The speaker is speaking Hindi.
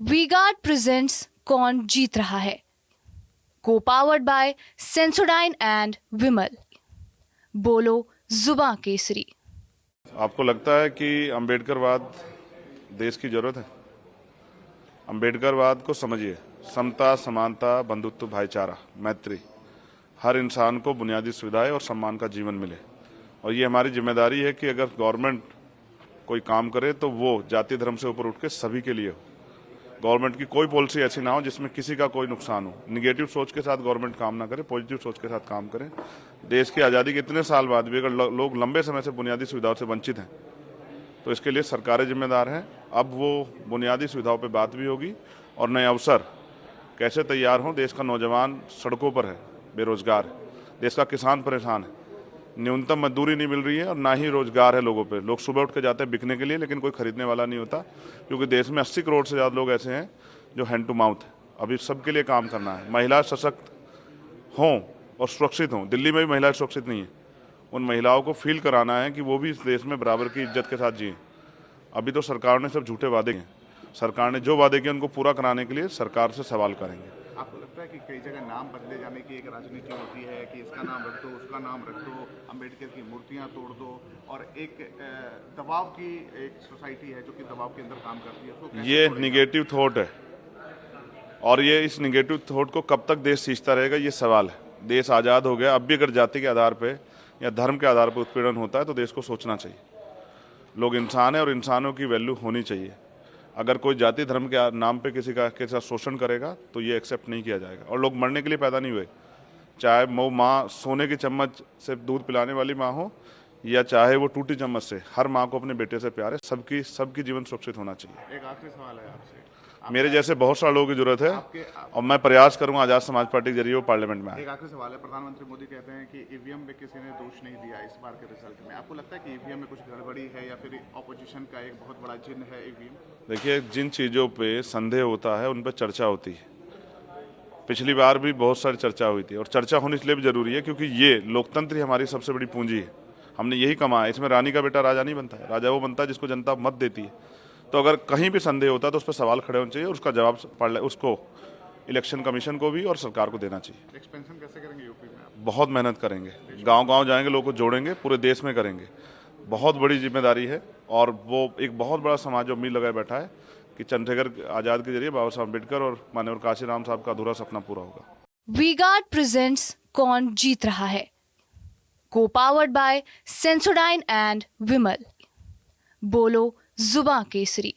वी गार्ड प्रेजेंट्स कौन जीत रहा है, को पावर्ड बाय सेंसोडाइन एंड विमल। बोलो जुबां केसरी। आपको लगता है कि अम्बेडकरवाद देश की जरूरत है? अम्बेडकरवाद को समझिए, समता, समानता, बंधुत्व, भाईचारा, मैत्री, हर इंसान को बुनियादी सुविधाएं और सम्मान का जीवन मिले। और ये हमारी जिम्मेदारी है कि अगर गवर्नमेंट कोई काम करे तो वो जाति धर्म से ऊपर उठ के सभी के लिए हो। गवर्नमेंट की कोई पॉलिसी ऐसी ना हो जिसमें किसी का कोई नुकसान हो। निगेटिव सोच के साथ गवर्नमेंट काम ना करे, पॉजिटिव सोच के साथ काम करे। देश की आज़ादी के इतने साल बाद भी अगर लोग लंबे समय से बुनियादी सुविधाओं से वंचित हैं तो इसके लिए सरकारें जिम्मेदार हैं। अब वो बुनियादी सुविधाओं पर बात भी होगी और नए अवसर कैसे तैयार हों। देश का नौजवान सड़कों पर है, बेरोजगार है, देश का किसान परेशान है, न्यूनतम मजदूरी नहीं मिल रही है और ना ही रोजगार है लोगों पे। लोग सुबह उठ के जाते हैं बिकने के लिए, लेकिन कोई खरीदने वाला नहीं होता, क्योंकि देश में 80 करोड़ से ज़्यादा लोग ऐसे हैं जो हैंड टू माउथ है। अभी सबके लिए काम करना है। महिला सशक्त हों और सुरक्षित हों। दिल्ली में भी महिलाएं सुरक्षित नहीं है। उन महिलाओं को फील कराना है कि वो भी इस देश में बराबर की इज्जत के साथ जिए। अभी तो सरकार ने सब झूठे वादे किए। सरकार ने जो वादे किए उनको पूरा कराने के लिए सरकार से सवाल करेंगे। आपको लगता है कि कई जगह नाम बदले जाने की एक राजनीति होती है कि इसका नाम रख दो, उसका नाम रख दो, अंबेडकर की मूर्तियां तोड़ दो, और एक दबाव की एक सोसाइटी है जो कि दबाव के अंदर काम करती है, उसको कैसे ये तोड़ेगा? निगेटिव थॉट है और ये इस निगेटिव थॉट को कब तक देश सींचता रहेगा, ये सवाल है। देश आज़ाद हो गया, अब भी अगर जाति के आधार पे या धर्म के आधार पर उत्पीड़न होता है तो देश को सोचना चाहिए। लोग इंसान है और इंसानों की वैल्यू होनी चाहिए। अगर कोई जाति धर्म के नाम पे किसी का के साथ शोषण करेगा तो ये एक्सेप्ट नहीं किया जाएगा। और लोग मरने के लिए पैदा नहीं हुए, चाहे वो माँ सोने की चम्मच से दूध पिलाने वाली माँ हो या चाहे वो टूटी चम्मच से। हर माँ को अपने बेटे से प्यार है। सबकी जीवन सुरक्षित होना चाहिए। एक आखिरी सवाल है आपसे। मेरे जैसे बहुत सारे लोगों की जरूरत है आपके और मैं प्रयास करूंगा आज़ाद समाज पार्टी के जरिए वो पार्लियामेंट में आए। एक आखिरी सवाल है। प्रधानमंत्री मोदी कहते हैं कि ईवीएम में किसी ने दोष नहीं दिया इस बार के रिजल्ट में। आपको लगता है कि ईवीएम में कुछ गड़बड़ी है या फिर ऑपोजिशन का एक बहुत बड़ा चिन्ह है ईवीएम? देखिए, जिन चीज़ों पे संदेह होता है उन पर चर्चा होती है। पिछली बार भी बहुत सारी चर्चा हुई थी और चर्चा होनी इसलिए भी जरूरी है क्योंकि ये लोकतंत्र ही हमारी सबसे बड़ी पूंजी है। हमने यही कमाया। इसमें रानी का बेटा राजा नहीं बनता है, राजा वो बनता है जिसको जनता मत देती है। तो अगर कहीं भी संदेह होता है तो उस पर सवाल खड़े होने चाहिए और उसका जवाब उसको इलेक्शन कमीशन को भी और सरकार को देना चाहिए। एक्सपेंशन कैसे करेंगे यूपी में आप? बहुत मेहनत करेंगे, गांव-गांव जाएंगे, लोगों को जोड़ेंगे, पूरे देश में करेंगे। बहुत बड़ी जिम्मेदारी है और वो एक बहुत बड़ा समाज जो उम्मीद लगाए बैठा है कि चंद्रशेखर आजाद के जरिए बाबा साहब अम्बेडकर और माननीय काशीराम साहब का अधूरा सपना पूरा होगा। वी गार्ड प्रेजेंट्स कौन जीत रहा है, को पावर्ड बाय सेंसोडाइन एंड विमल। बोलो जुबां केसरी।